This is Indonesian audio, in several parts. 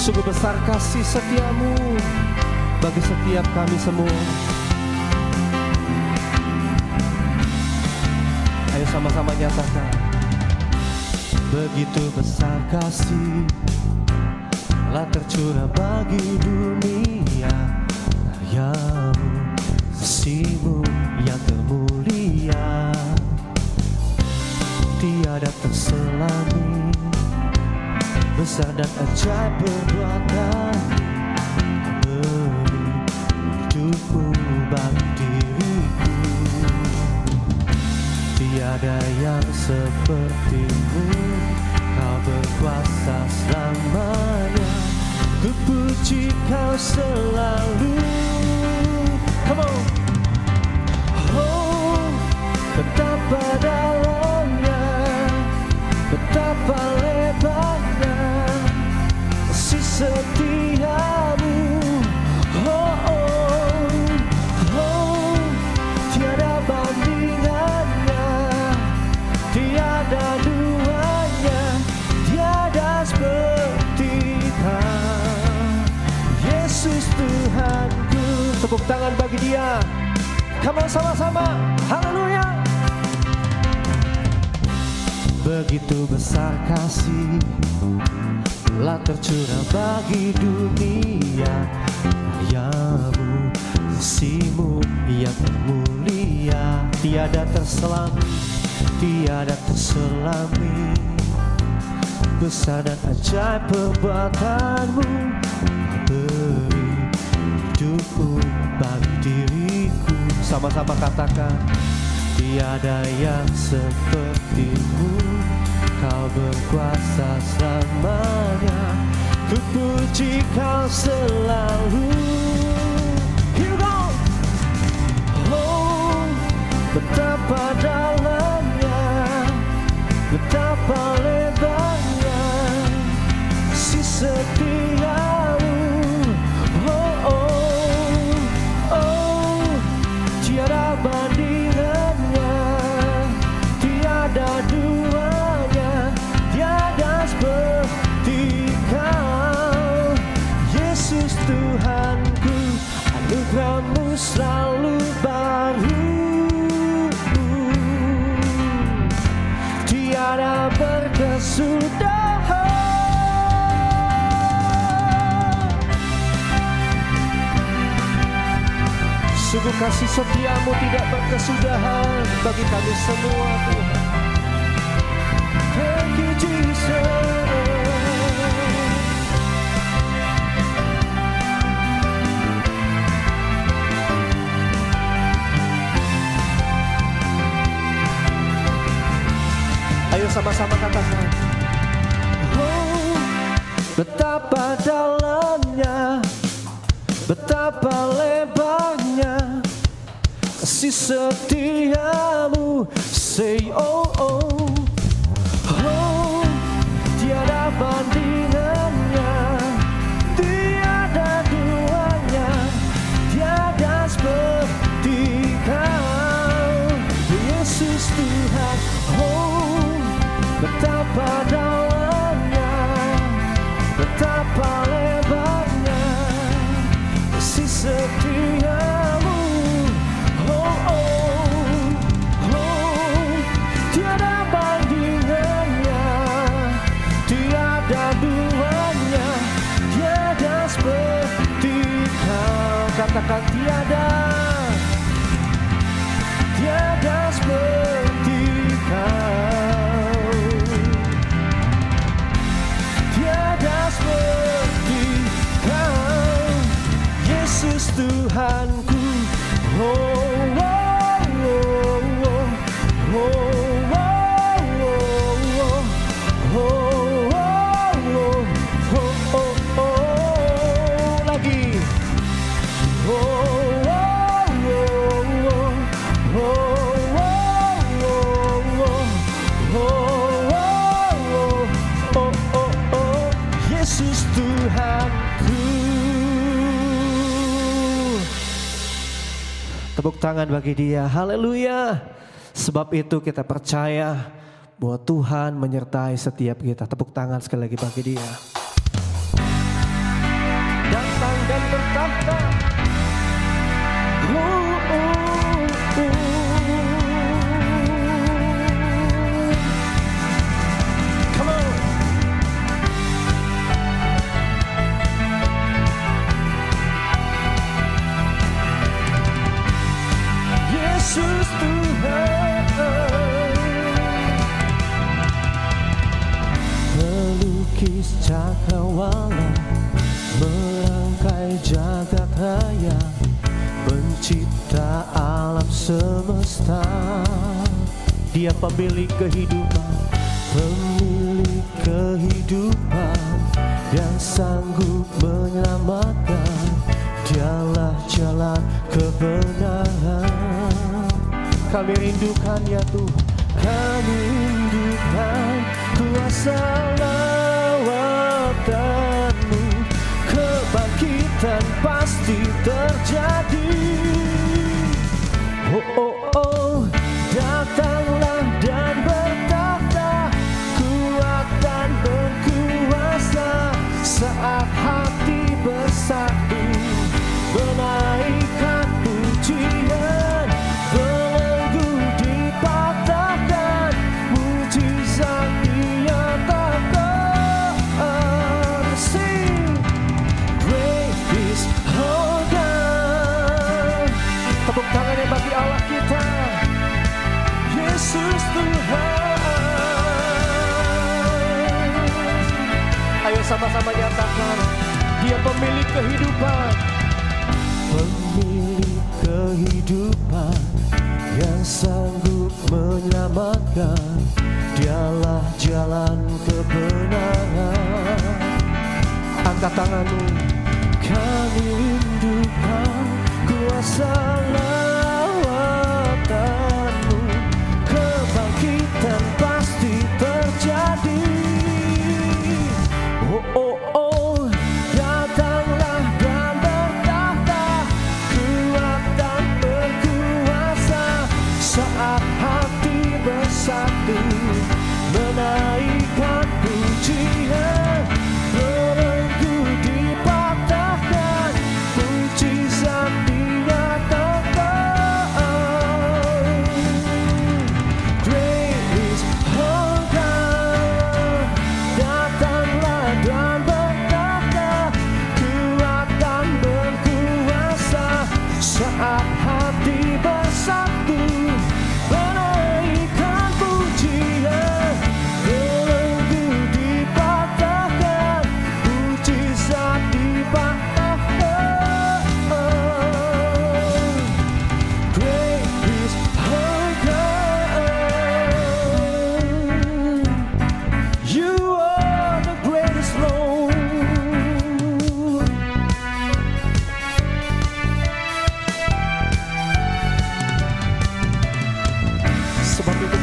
Sungguh besar kasih setiamu bagi setiap kami semua. Ayo sama-sama nyatakan. Begitu besar kasih telah tercurah bagi dunia, karyamu, kasihmu yang termulia, tiada terselami. Besar dan ajaib perbuatan, beri hidupmu bagi diriku. Tiada yang sepertimu, kau berkuasa selamanya. Ku puji kau selalu. Come on. Oh, betapa dalamnya, betapa lebarnya kasih setiamu. Oh, oh, oh, tiada bandingannya, tiada duanya, tiada seperti kau, Yesus Tuhanku. Tepuk tangan bagi Dia. Come on sama-sama. Haleluya. Begitu besar kasih telah tercurah bagi dunia, karyamu, kasihmu yang termulia, tiada terselami, tiada terselami. Besar dan ajaib perbuatanmu, beri hidupmu bagi diriku. Sama-sama katakan. Tiada yang sepertimu, kau berkuasa selamanya. Ku puji kau selalu. Here we go. Oh, betapa dalamnya, betapa lebarnya kasih setiamu. Oh, oh, oh, tiada bandingannya, tiada duanya, tiada seperti kau, Yesus Tuhanku. Anugerahmu selalu baru, tiada berkesudahan. Sungguh kasih setiamu tidak berkesudahan bagi kami semua, Tuhan. Thank you, Jesus. Ayo sama-sama katakan. Oh, betapa dalamnya, betapa lebarnya kasih setiamu. Say oh oh, oh, tiada bandingannya, tiada duanya, tiada seperti Kau, Yesus Tuhan. Oh, betapa dalamnya, betapa lebarnya kasih setiamu. Oh oh oh, tiada bandingannya, tiada duanya, tiada seperti Kau. Katakan tiada, tiada seperti Kau, tiada seperti Kau, Yesus Tuhanku. Oh, oh, oh, oh, oh, oh, oh, oh, oh, oh, oh, lagi. Oh, oh, oh, oh, oh, Yesus Tuhanku. Tepuk tangan bagi Dia, haleluya. Sebab itu kita percaya bahwa Tuhan menyertai setiap kita. Tepuk tangan sekali lagi bagi Dia. Datang dan bertahta. Come on. Yesus Tuhan, melukis cakrawala, merangkai jagat raya, pencipta alam semesta. Dia pemilik kehidupan, pemilik kehidupan, yang sanggup menyelamatkan. Dialah jalan kebenaran. Kami rindukan ya Tuhan, kami rindukan kuasa lawatan-Mu. Kebangkitan pasti terjadi. Oh oh oh, datanglah dan bertahta, kuat dan berkuasa. Saat hati bersatu, menaikkan pujian, belenggu dipatahkan, mujizat dinyatakan. Sing, great is our God. Tepuk tangannya bagi Allah kita, Yesus Tuhan. Ayo sama-sama nyatakan, Dia pemilik kehidupan, pemilik kehidupan, yang sanggup menyelamatkan. Dialah jalan kebenaran. Angkat tanganmu, kami rindukan kuasa lawatan-Mu. Kebangkitan pasti terjadi. Oh oh oh, datanglah dan bertahta, kuat dan berkuasa. Saat hati bersatu, menaikkan pujian, belenggu dipatahkan, mujizat dinyatakan.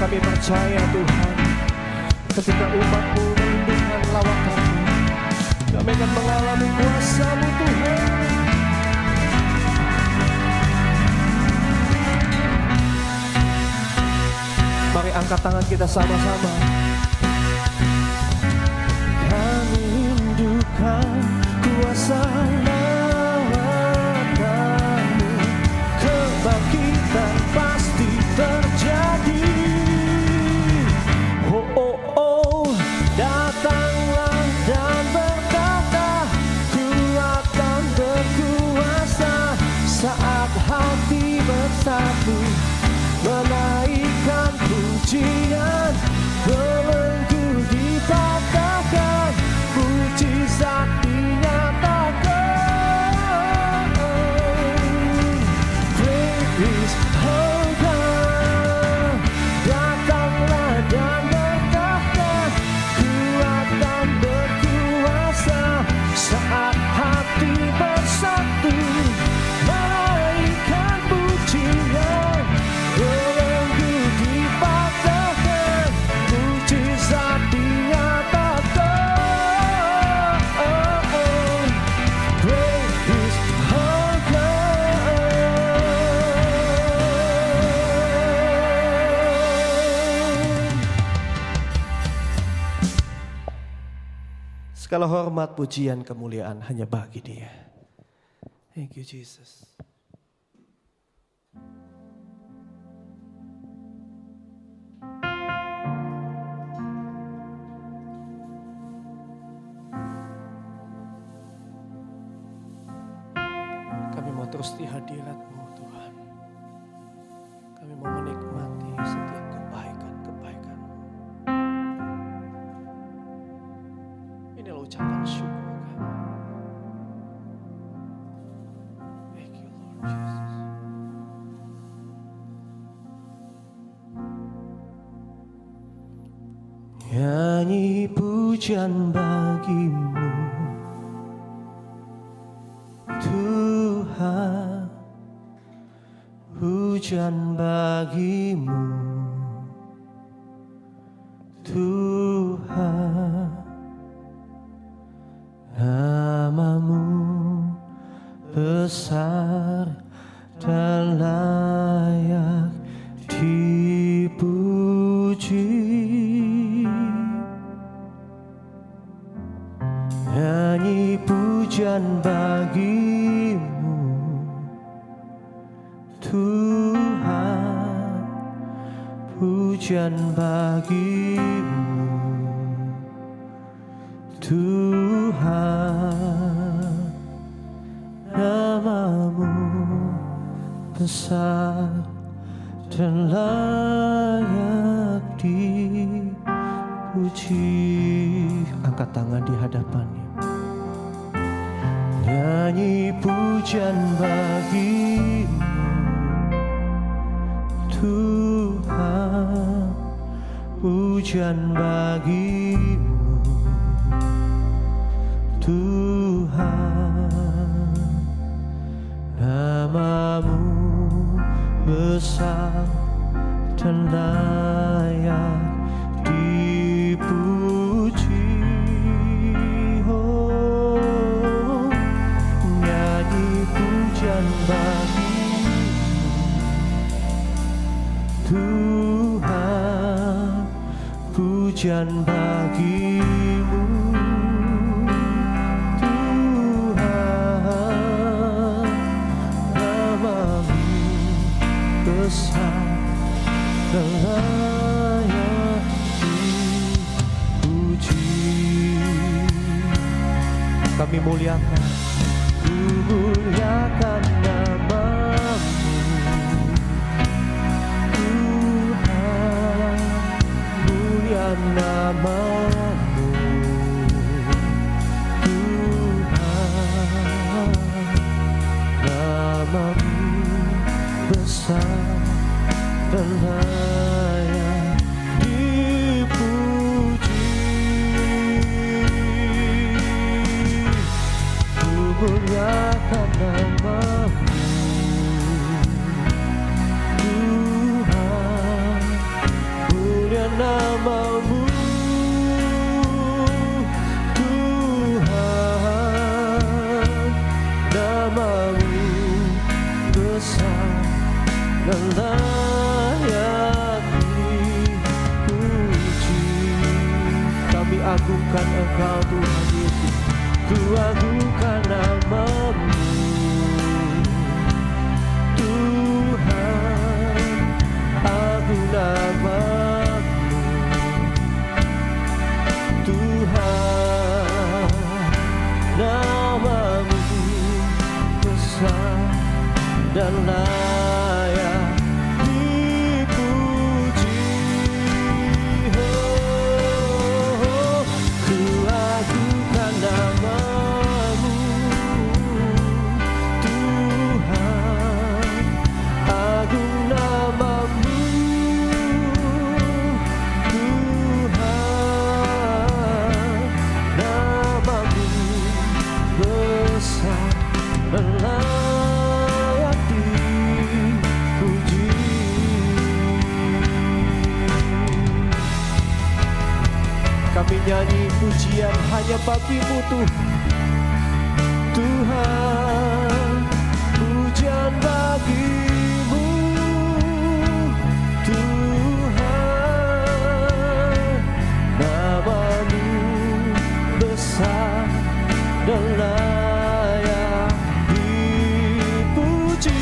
Kami percaya Tuhan, ketika umat-Mu menundukkan lawakan-Mu, kami akan mengalami kuasa-Mu Tuhan. Mari angkat tangan kita sama-sama. Kami rindukan kuasa lawakan-Mu, kebangkitan pasti terjadi. Oh, oh, oh, datanglah dan berkata, Ku akan berkuasa. Saat hati bersatu menaikkan pujian, belenggu dipatahkan, mujizat dinyatakan. Praise oh God, datanglah dan berkata, Ku akan berkuasa. Saat hati bersatu menaikkan pujian, belenggu dipatahkan, mujizat dinyatakan. Praise oh God. Segala hormat, pujian, kemuliaan hanya bagi Dia. Thank you Jesus. Kami mau terus di hadirat-Mu Tuhan. Kami mau menikmati setiap kebaikan-kebaikan-Mu. Inilah ucapan syukur kami. Thank you Lord Jesus. Nyanyi pujian bagi-Mu Tuhan, pujian bagi-Mu Tuhan. Nama-Mu besar dan layak dipuji. Nyanyi pujian bagi-Mu Tuhan, pujian bagi-Mu Tuhan. Nama-Mu besar dan layak dipuji. Angkat tangan di hadapannya. Nyanyi pujian bagi-Mu Tuhan, pujian bagi-Mu Tuhan. Nama-Mu besar dan layak dipuji. Oh, nyanyi pujian bagi-Mu Tuhan, pujian bagi-Mu Tuhan. Nama-Mu besar dan layak dipuji. Kami muliakan, ku muliakan nama-Mu Tuhan, mulia nama-Mu Tuhan. Nama-Mu besar dan layak dipuji. Ku muliakan nama-Mu Tuhan, dan layak dipuji. Kami agungkan Engkau Tuhan Yesus, ku agungkan nama-Mu Tuhan, agung nama-Mu Tuhan, nama-Mu besar dan layak dipuji. Oh, ku agungkan nama-Mu Tuhan, agung nama-Mu Tuhan, nama-Mu besar dan layak dipuji. Kami nyanyi pujian hanya bagi-Mu Tuhan, pujian bagi-Mu Tuhan, nama-Mu besar dan layak dipuji.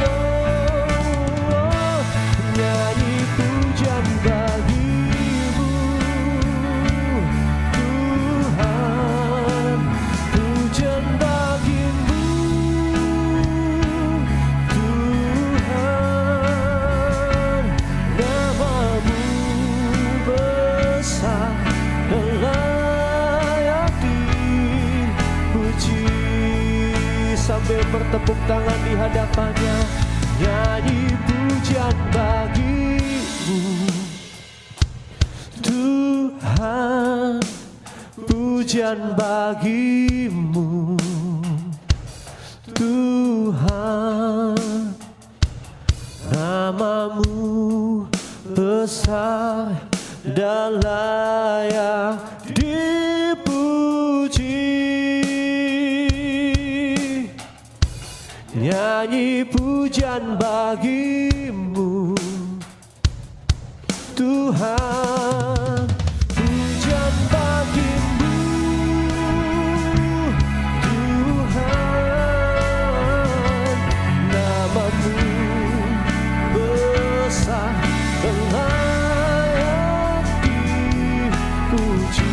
Oh, nyanyi pujian bagi-Mu Tuhan, pujian bagi-Mu Tuhan, nama-Mu besar dan layak dipuji. Sambil bertepuk tangan di hadapannya, nyanyi pujian bagi-Mu Tuhan, pujian bagi-Mu Tuhan, nama-Mu besar dan layak dipuji. Nyanyi pujian bagi-Mu Tuhan, pujian bagi-Mu Tuhan, nama-Mu besar dan layak dipuji.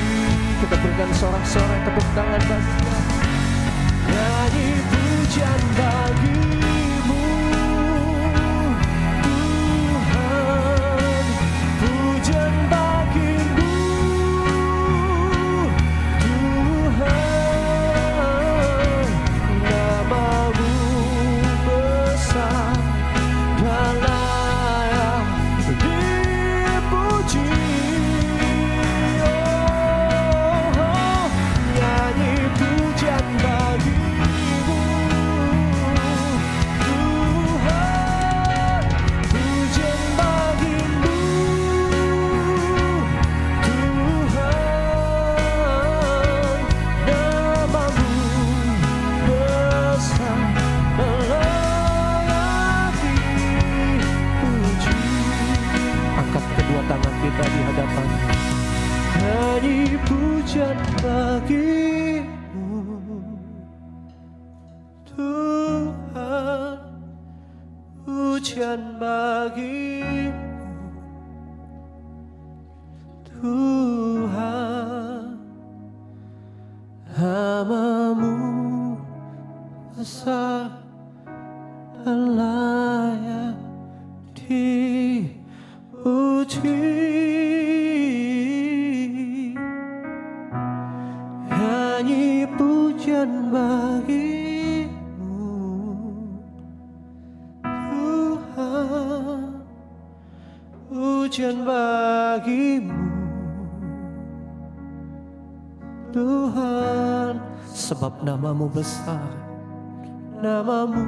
Kita berikan sorak-sorai tepuk tangan bagi-Nya. Nyanyi pujian bagi-Mu Tuhan, pujian bagi-Mu Tuhan, nama-Mu besar dan layak dipuji. Oh, nyanyi pujian bagi-Mu Tuhan, pujian bagi-Mu Tuhan, nama-Mu besar dan layak dipuji. Angkat kedua tangan kita di hadapan, nyanyi pujian bagi-Mu Tuhan, pujian bagi-Mu Tuhan, nama-Mu besar dan layak dipuji. Nyanyi pujian bagi-Mu Tuhan, pujian bagi-Mu Tuhan, sebab nama-Mu besar, nama-Mu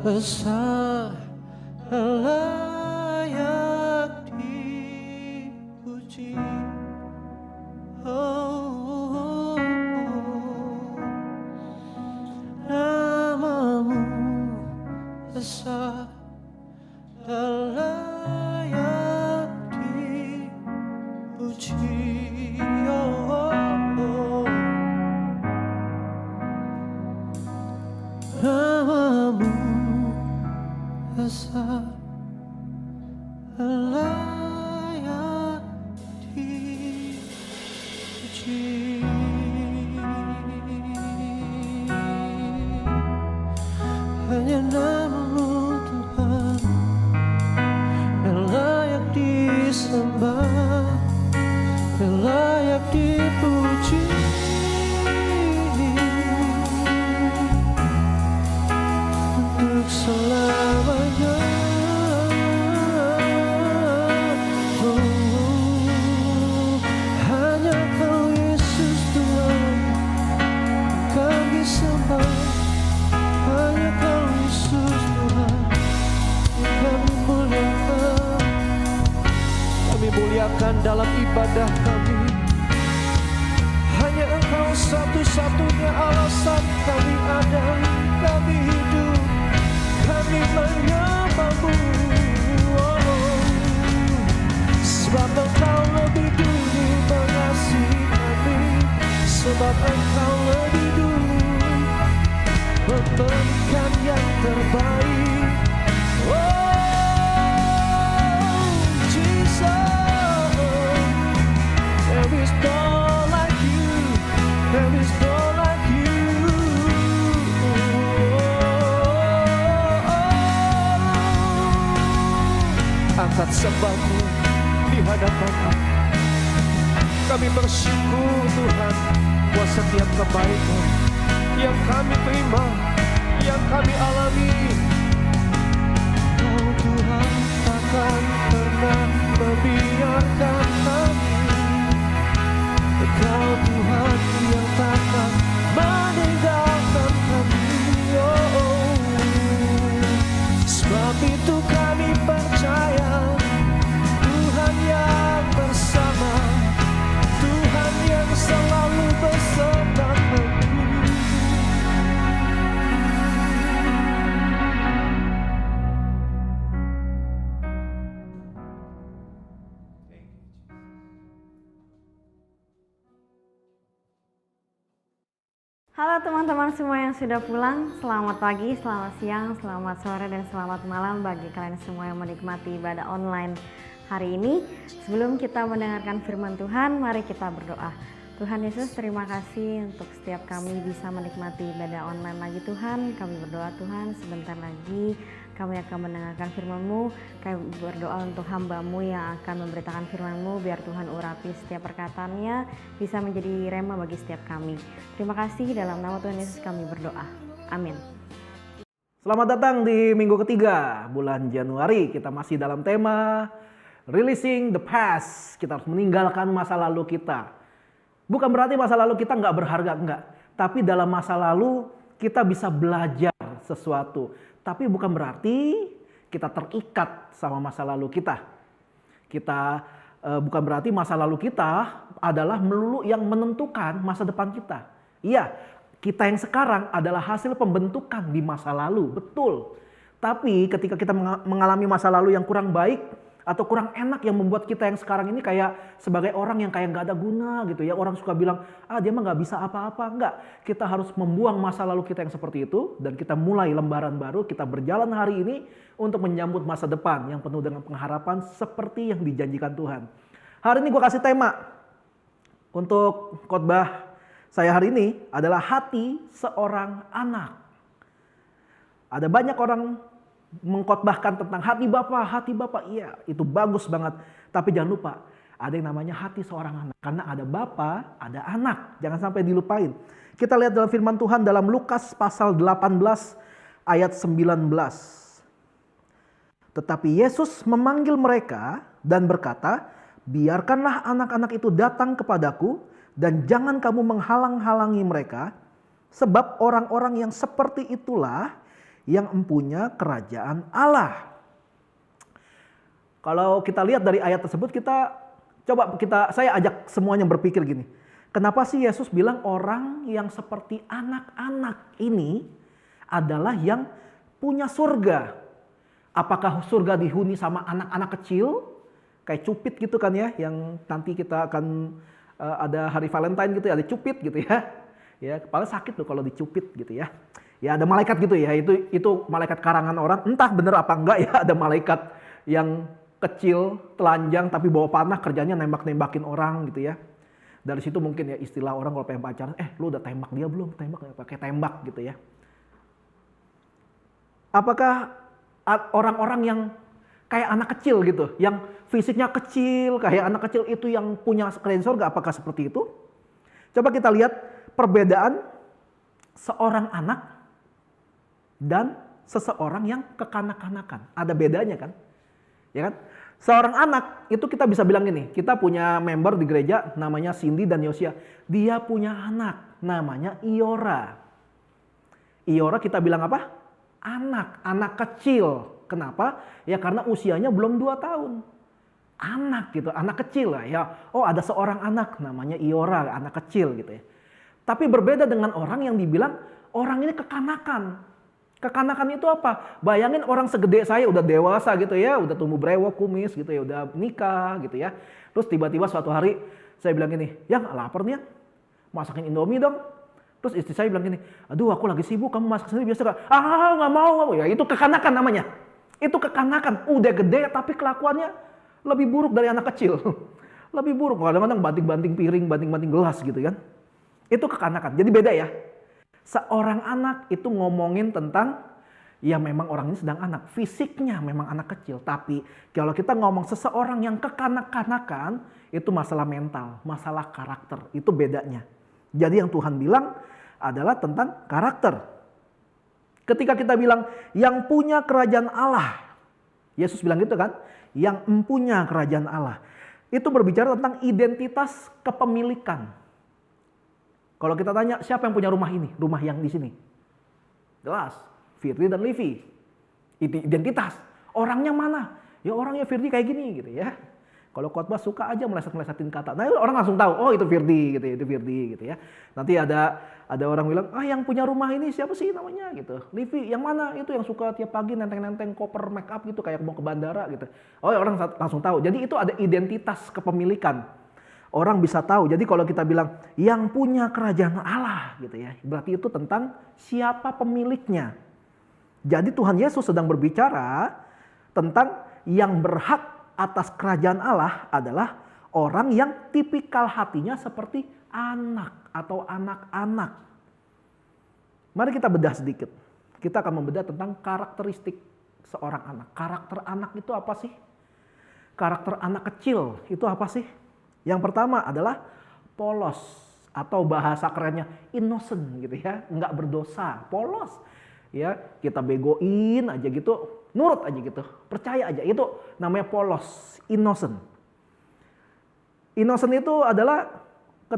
besar layak dipuji. Oh, nama-Mu esa dan layak dipuji. Namamu esa dan layak dipuji. Hanya namamu Tuhan yang layak disembah, yang layak dipuji. Untuk selamanya. Hanya Kau Yesus Tuhan kami sembah. Hanya Kau Yesus Tuhan kami muliakan. Kami muliakan dalam ibadah kami. Hanya Engkau satu-satunya alasan kami ada, kami hidup, kami menyembah-Mu. Sebab Engkau lebih dulu mengasihi kami, sebab Engkau lebih dulu memberikan yang terbaik. Oh Jesus, there is none like you, there is none like you. Angkat sembahmu di hadapan-Mu. Kami bersyukur Tuhan buat setiap kebaikan yang kami terima, yang kami alami. Oh Tuhan takkan pernah membiarkan kami. Engkau Tuhan yang takkan meninggalkan kami. Oh, sebab itu kami percaya Tuhan yang bersama, Tuhan yang selalu beserta kami. Halo teman-teman semua yang sudah pulang, selamat pagi, selamat siang, selamat sore, dan selamat malam bagi kalian semua yang menikmati ibadah online hari ini. Sebelum kita mendengarkan firman Tuhan, mari kita berdoa. Tuhan Yesus, terima kasih untuk setiap kami bisa menikmati ibadah online lagi Tuhan. Kami berdoa Tuhan, sebentar lagi kami akan mendengarkan firman-Mu. Kami berdoa untuk hamba-Mu yang akan memberitakan firman-Mu, biar Tuhan urapi setiap perkataannya, bisa menjadi rema bagi setiap kami. Terima kasih, dalam nama Tuhan Yesus kami berdoa. Amin. Selamat datang di minggu ketiga bulan Januari. Kita masih dalam tema Releasing the Past. Kita harus meninggalkan masa lalu kita. Bukan berarti masa lalu kita nggak berharga, enggak. Tapi dalam masa lalu kita bisa belajar sesuatu. Tapi bukan berarti kita terikat sama masa lalu kita. Bukan berarti masa lalu kita adalah melulu yang menentukan masa depan kita. Iya, kita yang sekarang adalah hasil pembentukan di masa lalu, betul. Tapi ketika kita mengalami masa lalu yang kurang baik atau kurang enak yang membuat kita yang sekarang ini kayak sebagai orang yang kayak gak ada guna gitu ya. Orang suka bilang, dia mah gak bisa apa-apa. Enggak, kita harus membuang masa lalu kita yang seperti itu. Dan kita mulai lembaran baru, kita berjalan hari ini untuk menyambut masa depan yang penuh dengan pengharapan seperti yang dijanjikan Tuhan. Hari ini gue kasih tema untuk khotbah saya hari ini adalah hati seorang anak. Ada banyak orang mengkhotbahkan tentang hati Bapak, iya itu bagus banget. Tapi jangan lupa, ada yang namanya hati seorang anak. Karena ada Bapa, ada anak. Jangan sampai dilupain. Kita lihat dalam firman Tuhan dalam Lukas pasal 18 ayat 19. Tetapi Yesus memanggil mereka dan berkata, biarkanlah anak-anak itu datang kepadaku dan jangan kamu menghalang-halangi mereka. Sebab orang-orang yang seperti itulah yang mempunyai kerajaan Allah. Kalau kita lihat dari ayat tersebut, saya ajak semuanya berpikir gini. Kenapa sih Yesus bilang orang yang seperti anak-anak ini adalah yang punya surga. Apakah surga dihuni sama anak-anak kecil? Kayak cupid gitu kan ya, yang nanti kita akan ada hari Valentine gitu ya, ada cupid gitu ya. Ya, kepala sakit tuh kalau dicupit gitu ya. Ya ada malaikat gitu ya, itu malaikat karangan orang, entah bener apa enggak ya, ada malaikat yang kecil, telanjang tapi bawa panah, kerjanya nembak-nembakin orang gitu ya. Dari situ mungkin ya istilah orang kalau pengen pacaran, lu udah tembak dia belum? Tembak ya, pakai tembak gitu ya. Apakah orang-orang yang kayak anak kecil gitu, yang fisiknya kecil, kayak anak kecil itu yang punya kerajaan surga, apakah seperti itu? Coba kita lihat perbedaan seorang anak dan seseorang yang kekanak-kanakan. Ada bedanya kan? Ya kan? Seorang anak itu kita bisa bilang gini, kita punya member di gereja namanya Cindy dan Yosia. Dia punya anak namanya Iora. Iora kita bilang apa? Anak kecil. Kenapa? Ya karena usianya belum 2 tahun. Anak gitu, anak kecil lah ya. Oh ada seorang anak namanya Iora, anak kecil gitu ya. Tapi berbeda dengan orang yang dibilang orang ini kekanakan. Kekanakan itu apa? Bayangin orang segede saya udah dewasa gitu ya, udah tumbuh brewok, kumis gitu ya, udah nikah gitu ya. Terus tiba-tiba suatu hari saya bilang gini, "Yang lapar nih, Yang. Masakin Indomie dong." Terus istri saya bilang gini, "Aduh aku lagi sibuk, kamu masak sendiri biasa gak?" "Ah nggak mau." Ya itu kekanakan namanya. Itu kekanakan, udah gede tapi kelakuannya lebih buruk dari anak kecil. Lebih buruk, kadang-kadang banting-banting piring, banting-banting gelas gitu kan. Itu kekanakan, jadi beda ya. Seorang anak itu ngomongin tentang, ya memang orang ini sedang anak. Fisiknya memang anak kecil. Tapi kalau kita ngomong seseorang yang kekanak-kanakan, itu masalah mental, masalah karakter. Itu bedanya. Jadi yang Tuhan bilang adalah tentang karakter. Ketika kita bilang yang punya kerajaan Allah. Yesus bilang gitu kan. Yang empunya kerajaan Allah. Itu berbicara tentang identitas kepemilikan. Kalau kita tanya siapa yang punya rumah ini, rumah yang di sini? Jelas, Firdi dan Livi. Itu identitas. Orangnya mana? Ya orangnya Firdi kayak gini gitu ya. Kalau khotbah suka aja meleset-melesetin kata. Nah orang langsung tahu, oh itu Firdi gitu ya, itu Firdi gitu ya. Nanti ada orang bilang, yang punya rumah ini siapa sih namanya gitu. Livi, yang mana? Itu yang suka tiap pagi nenteng-nenteng koper make up gitu kayak mau ke bandara gitu. Oh orang langsung tahu. Jadi itu ada identitas kepemilikan. Orang bisa tahu. Jadi kalau kita bilang yang punya kerajaan Allah gitu ya. Berarti itu tentang siapa pemiliknya. Jadi Tuhan Yesus sedang berbicara tentang yang berhak atas kerajaan Allah adalah orang yang tipikal hatinya seperti anak atau anak-anak. Mari kita bedah sedikit. Kita akan membedah tentang karakteristik seorang anak. Karakter anak itu apa sih? Karakter anak kecil itu apa sih? Yang pertama adalah polos atau bahasa kerennya innocent gitu ya, nggak berdosa, polos. Ya, kita begoin aja gitu, nurut aja gitu, percaya aja. Itu namanya polos, innocent. Innocent itu adalah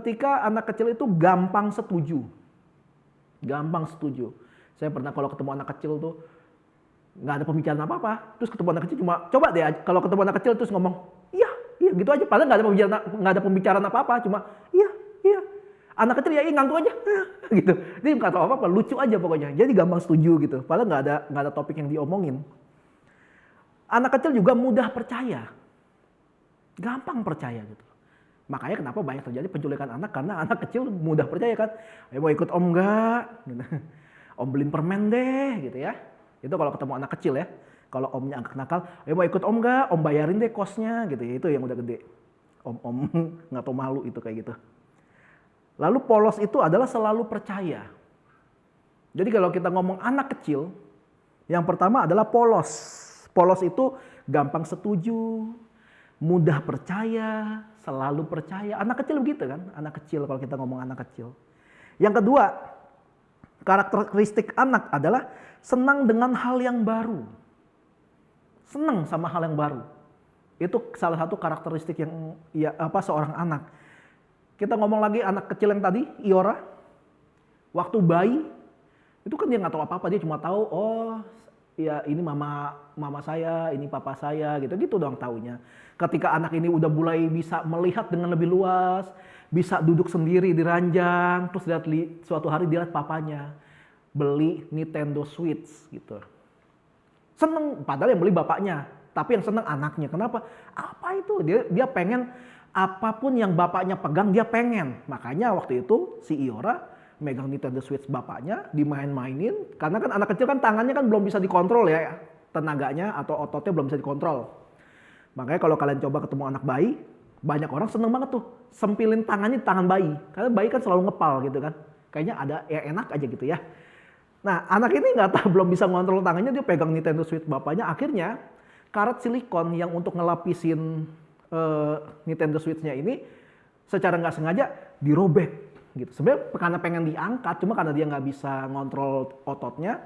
ketika anak kecil itu gampang setuju. Gampang setuju. Saya pernah kalau ketemu anak kecil tuh nggak ada pembicaraan apa-apa, terus ketemu anak kecil cuma coba deh kalau ketemu anak kecil terus ngomong, iya gitu aja, padahal nggak ada pembicaraan apa-apa, cuma iya. Anak kecil ya ngantuk aja, gitu. Dia nggak tahu apa-apa, lucu aja pokoknya. Jadi gampang setuju gitu, padahal nggak ada topik yang diomongin. Anak kecil juga mudah percaya, gampang percaya gitu. Makanya kenapa banyak terjadi penculikan anak karena anak kecil mudah percaya kan. Mau ikut om nggak? Gitu. Om beliin permen deh, gitu ya. Itu kalau ketemu anak kecil ya. Kalau omnya agak nakal, mau ikut om nggak? Om bayarin deh kosnya gitu ya. Itu yang udah gede. Om nggak tahu malu itu kayak gitu. Lalu polos itu adalah selalu percaya. Jadi kalau kita ngomong anak kecil, yang pertama adalah polos. Polos itu gampang setuju, mudah percaya, selalu percaya. Anak kecil begitu kan? Anak kecil kalau kita ngomong anak kecil. Yang kedua, karakteristik anak adalah senang dengan hal yang baru. Senang sama hal yang baru. Itu salah satu karakteristik yang seorang anak. Kita ngomong lagi anak kecil yang tadi, Iora. Waktu bayi, itu kan dia nggak tahu apa-apa, dia cuma tahu, oh ya ini mama saya, ini papa saya, gitu doang taunya. Ketika anak ini udah mulai bisa melihat dengan lebih luas, bisa duduk sendiri di ranjang, terus suatu hari dia lihat papanya beli Nintendo Switch gitu. Seneng, padahal yang beli bapaknya, tapi yang seneng anaknya. Kenapa? Apa itu? Dia pengen apapun yang bapaknya pegang dia pengen. Makanya waktu itu si Iora megang Nintendo Switch bapaknya, dimain-mainin. Karena kan anak kecil kan tangannya kan belum bisa dikontrol ya, tenaganya atau ototnya belum bisa dikontrol. Makanya kalau kalian coba ketemu anak bayi, banyak orang seneng banget tuh sempilin tangannya di tangan bayi. Karena bayi kan selalu ngepal gitu kan. Kayaknya ada ya enak aja gitu ya. Nah anak ini nggak tahu belum bisa ngontrol tangannya, dia pegang Nintendo Switch bapaknya. Akhirnya karet silikon yang untuk ngelapisin Nintendo Switch-nya ini secara nggak sengaja dirobek gitu. Sebenarnya karena pengen diangkat, cuma karena dia nggak bisa ngontrol ototnya,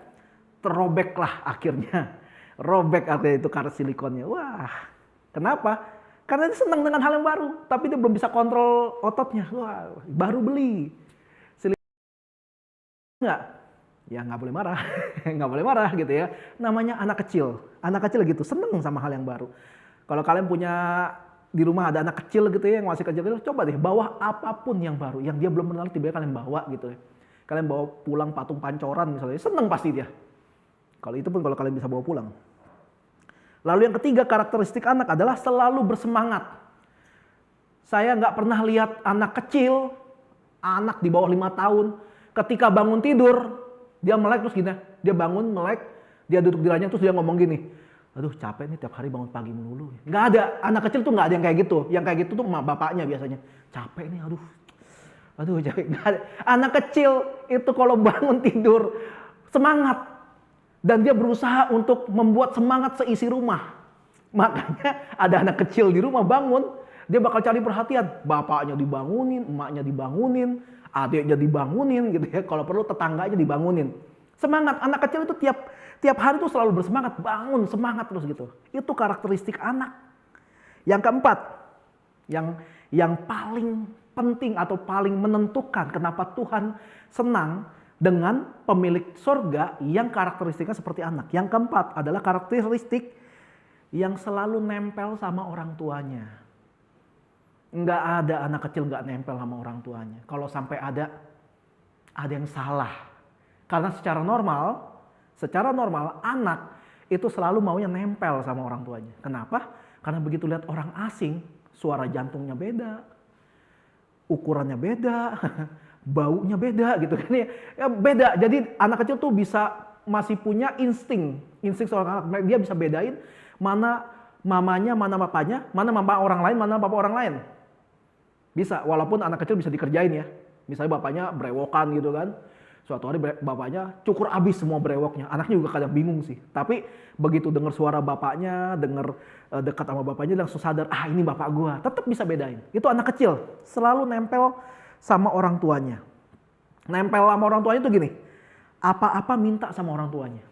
terobek lah akhirnya. Robek artinya itu karet silikonnya. Wah, kenapa? Karena dia senang dengan hal yang baru, tapi dia belum bisa kontrol ototnya. Wah, baru beli. Nggak? Ya nggak boleh marah, nggak boleh marah gitu ya. Namanya anak kecil gitu, seneng sama hal yang baru. Kalau kalian punya di rumah ada anak kecil gitu ya, yang masih kecil, coba deh bawa apapun yang baru, yang dia belum kenal tiba-tiba kalian bawa gitu ya. Kalian bawa pulang patung pancoran misalnya, seneng pasti dia. Kalau itu pun kalau kalian bisa bawa pulang. Lalu yang ketiga karakteristik anak adalah selalu bersemangat. Saya nggak pernah lihat anak kecil, anak di bawah 5 tahun, ketika bangun tidur, dia melek terus gini, dia bangun melek, dia duduk di ranjang terus dia ngomong gini, aduh capek nih tiap hari bangun pagi melulu. Nggak ada, anak kecil tuh nggak ada yang kayak gitu. Yang kayak gitu tuh bapaknya biasanya, capek nih aduh capek. Nggak ada. Anak kecil itu kalau bangun tidur semangat. Dan dia berusaha untuk membuat semangat seisi rumah. Makanya ada anak kecil di rumah bangun, dia bakal cari perhatian. Bapaknya dibangunin, emaknya dibangunin, adiknya dibangunin gitu ya. Kalau perlu tetangganya dibangunin. Semangat, anak kecil itu tiap hari tuh selalu bersemangat, bangun, semangat terus gitu. Itu karakteristik anak. Yang keempat, yang paling penting atau paling menentukan kenapa Tuhan senang dengan pemilik sorga yang karakteristiknya seperti anak. Yang keempat adalah karakteristik yang selalu nempel sama orang tuanya. Nggak ada anak kecil nggak nempel sama orang tuanya. Kalau sampai ada yang salah. Karena secara normal anak itu selalu maunya nempel sama orang tuanya. Kenapa? Karena begitu lihat orang asing, suara jantungnya beda, ukurannya beda, baunya beda gitu kan ya. Beda. Jadi anak kecil tuh masih punya insting seorang anak. Dia bisa bedain mana mamanya, mana bapaknya, mana mama orang lain, mana papa orang lain. Bisa, walaupun anak kecil bisa dikerjain ya. Misalnya bapaknya brewokan gitu kan. Suatu hari bapaknya cukur abis semua brewoknya. Anaknya juga kadang bingung sih. Tapi begitu dengar suara bapaknya, dengar dekat sama bapaknya, langsung sadar, ini bapak gua. Tetap bisa bedain. Itu anak kecil, selalu nempel sama orang tuanya. Nempel sama orang tuanya itu gini, apa-apa minta sama orang tuanya.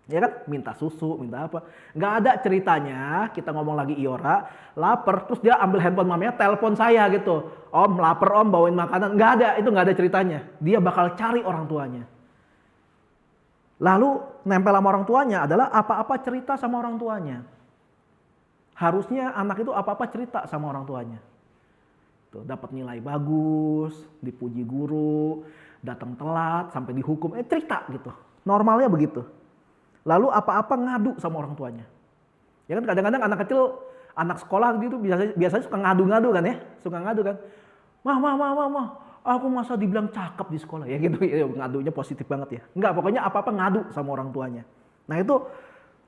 Ya kan, minta susu, minta apa. Nggak ada ceritanya, kita ngomong lagi Iora, lapar, terus dia ambil handphone mamanya, telepon saya gitu. Om, lapar om, bawain makanan. Nggak ada, itu nggak ada ceritanya. Dia bakal cari orang tuanya. Lalu nempel sama orang tuanya adalah apa-apa cerita sama orang tuanya. Harusnya anak itu apa-apa cerita sama orang tuanya. Tuh, dapat nilai bagus, dipuji guru, datang telat, sampai dihukum, cerita gitu. Normalnya begitu. Lalu apa-apa ngadu sama orang tuanya. Ya kan kadang-kadang anak kecil, anak sekolah gitu biasanya suka ngadu-ngadu kan ya. Suka ngadu kan. Mah, aku masa dibilang cakep di sekolah. Ya gitu, ya, ngadunya positif banget ya. Enggak, pokoknya apa-apa ngadu sama orang tuanya. Nah itu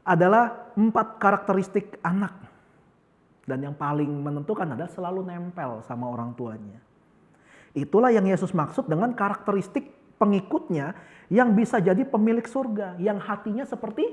adalah 4 karakteristik anak. Dan yang paling menentukan adalah selalu nempel sama orang tuanya. Itulah yang Yesus maksud dengan karakteristik pengikutnya yang bisa jadi pemilik surga, yang hatinya seperti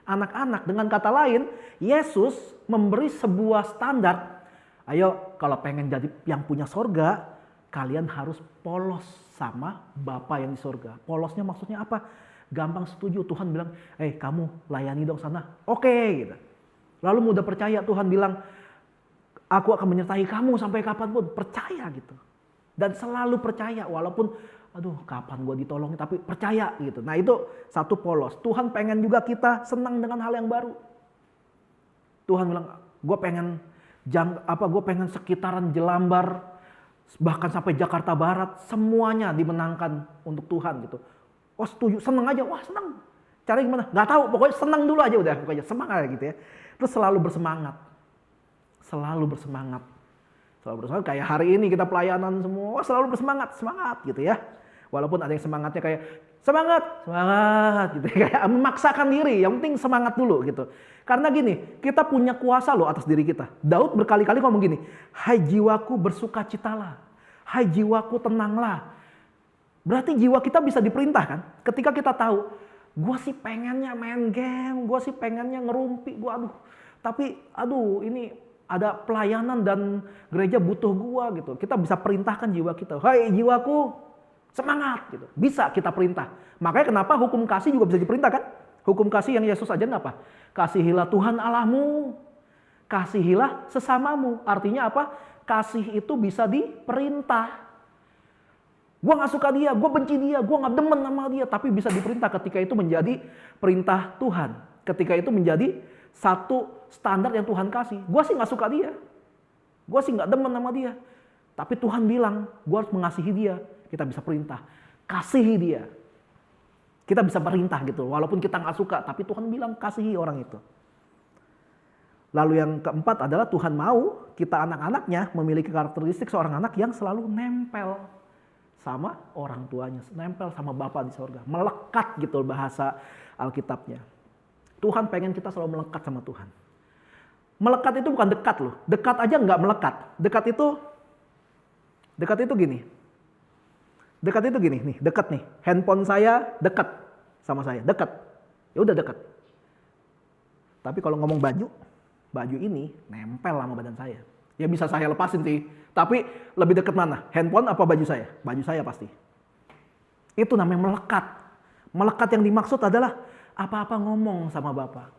anak-anak. Dengan kata lain, Yesus memberi sebuah standar. Ayo, kalau pengen jadi yang punya surga, kalian harus polos sama Bapa yang di surga. Polosnya maksudnya apa? Gampang setuju. Tuhan bilang, kamu layani dong sana. Oke, gitu. Lalu mudah percaya, Tuhan bilang, aku akan menyertai kamu sampai kapanpun. Percaya gitu. Dan selalu percaya walaupun kapan gue ditolong, tapi percaya gitu. Nah itu satu polos. Tuhan pengen juga kita senang dengan hal yang baru. Tuhan bilang, gue pengen sekitaran Jelambar, bahkan sampai Jakarta Barat, semuanya dimenangkan untuk Tuhan gitu. Oh setuju, senang aja, wah senang. Caranya gimana? Nggak tahu, pokoknya senang dulu aja udah, pokoknya semangat gitu ya. Terus selalu bersemangat. Selalu bersemangat. Selalu bersemangat, kayak hari ini kita pelayanan semua, selalu bersemangat, semangat gitu ya. Walaupun ada yang semangatnya kayak, semangat gitu ya. Kayak memaksakan diri, yang penting semangat dulu gitu. Karena gini, kita punya kuasa loh atas diri kita. Daud berkali-kali ngomong gini, hai jiwaku bersukacitalah, hai jiwaku tenanglah. Berarti jiwa kita bisa diperintah kan? Ketika kita tahu, gue sih pengennya main game, gue sih pengennya ngerumpi, tapi ini ada pelayanan dan gereja butuh gue gitu. Kita bisa perintahkan jiwa kita, hai jiwaku semangat gitu. Bisa kita perintah. Makanya kenapa hukum kasih juga bisa diperintah kan? Hukum kasih yang Yesus ajarin apa? Kasihilah Tuhan Allahmu, kasihilah sesamamu. Artinya apa? Kasih itu bisa diperintah. Gue gak suka dia, gue benci dia, gue gak demen sama dia. Tapi bisa diperintah ketika itu menjadi perintah Tuhan. Ketika itu menjadi satu standar yang Tuhan kasih. Gue sih gak suka dia. Gue sih gak demen sama dia. Tapi Tuhan bilang, gue harus mengasihi dia. Kita bisa perintah, kasihi dia. Kita bisa perintah gitu. Walaupun kita gak suka, tapi Tuhan bilang kasihi orang itu. Lalu yang keempat adalah Tuhan mau kita anak-anaknya memiliki karakteristik seorang anak yang selalu nempel sama orang tuanya, nempel sama Bapa di sorga, melekat gitu bahasa Alkitabnya. Tuhan pengen kita selalu melekat sama Tuhan. Melekat itu bukan dekat loh, dekat aja nggak melekat. Dekat itu gini. Dekat itu gini, nih dekat nih. Handphone saya dekat sama saya, dekat. Ya udah dekat. Tapi kalau ngomong baju ini nempel sama badan saya. Ya bisa saya lepasin sih. Tapi lebih dekat mana? Handphone apa baju saya? Baju saya pasti. Itu namanya melekat. Melekat yang dimaksud adalah apa-apa ngomong sama Bapa.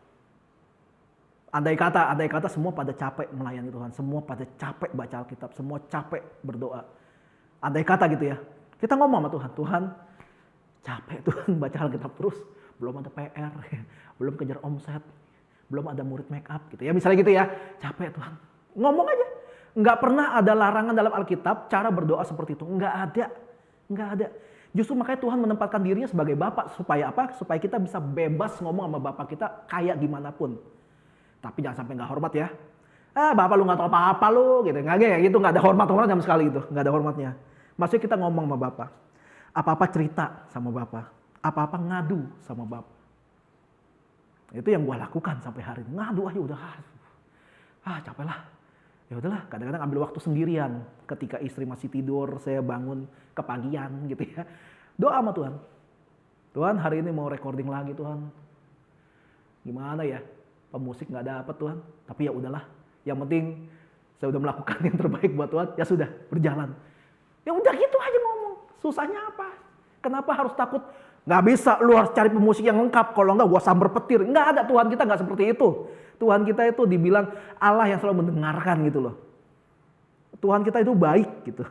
Andai kata semua pada capek melayani Tuhan. Semua pada capek baca Alkitab. Semua capek berdoa. Andai kata gitu ya. Kita ngomong sama Tuhan. Tuhan capek Tuhan baca Alkitab terus. Belum ada PR. Belum kejar omset. Belum ada murid make up gitu ya. Misalnya gitu ya. Capek Tuhan. Ngomong aja. Nggak pernah ada larangan dalam Alkitab cara berdoa seperti itu. Nggak ada. Justru makanya Tuhan menempatkan dirinya sebagai Bapa. Supaya apa? Supaya kita bisa bebas ngomong sama Bapa kita kayak gimana pun. Tapi jangan sampai nggak hormat ya. Bapak lu nggak tahu apa-apa lu gitu. Nggak kayak gitu, nggak ada hormat sama sekali itu. Nggak ada hormatnya. Maksudnya kita ngomong sama Bapa. Apa-apa cerita sama Bapa. Apa-apa ngadu sama Bapa. Itu yang gue lakukan sampai hari ini. Ngadu aja udah. Capek lah. Ya udahlah, kadang-kadang ambil waktu sendirian. Ketika istri masih tidur, saya bangun kepagian gitu ya. Doa sama Tuhan. Tuhan, hari ini mau recording lagi Tuhan. Gimana ya? Pemusik nggak dapet Tuhan. Tapi ya udahlah. Yang penting saya udah melakukan yang terbaik buat Tuhan. Ya sudah, berjalan. Ya udah gitu aja ngomong. Susahnya apa? Kenapa harus takut? Nggak bisa, lu harus cari pemusik yang lengkap. Kalau nggak, gua sambar petir. Nggak ada, Tuhan kita nggak seperti itu. Tuhan kita itu dibilang Allah yang selalu mendengarkan gitu loh. Tuhan kita itu baik gitu.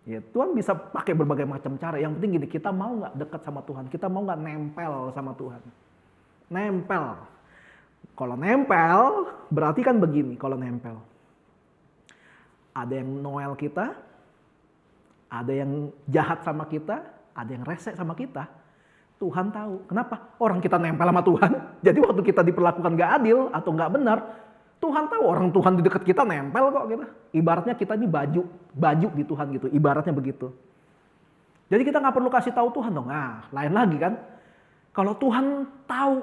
Ya, Tuhan bisa pakai berbagai macam cara. Yang penting gini, kita mau nggak dekat sama Tuhan? Kita mau nggak nempel sama Tuhan? Nempel. Kalau nempel, berarti kan begini kalau nempel. Ada yang noel kita, ada yang jahat sama kita, ada yang rese sama kita. Tuhan tahu. Kenapa? Orang kita nempel sama Tuhan. Jadi waktu kita diperlakukan gak adil atau gak benar, Tuhan tahu orang Tuhan di dekat kita nempel kok kita. Ibaratnya kita ini baju di Tuhan gitu. Ibaratnya begitu. Jadi kita gak perlu kasih tahu Tuhan dong. Nah, lain lagi kan. Kalau Tuhan tahu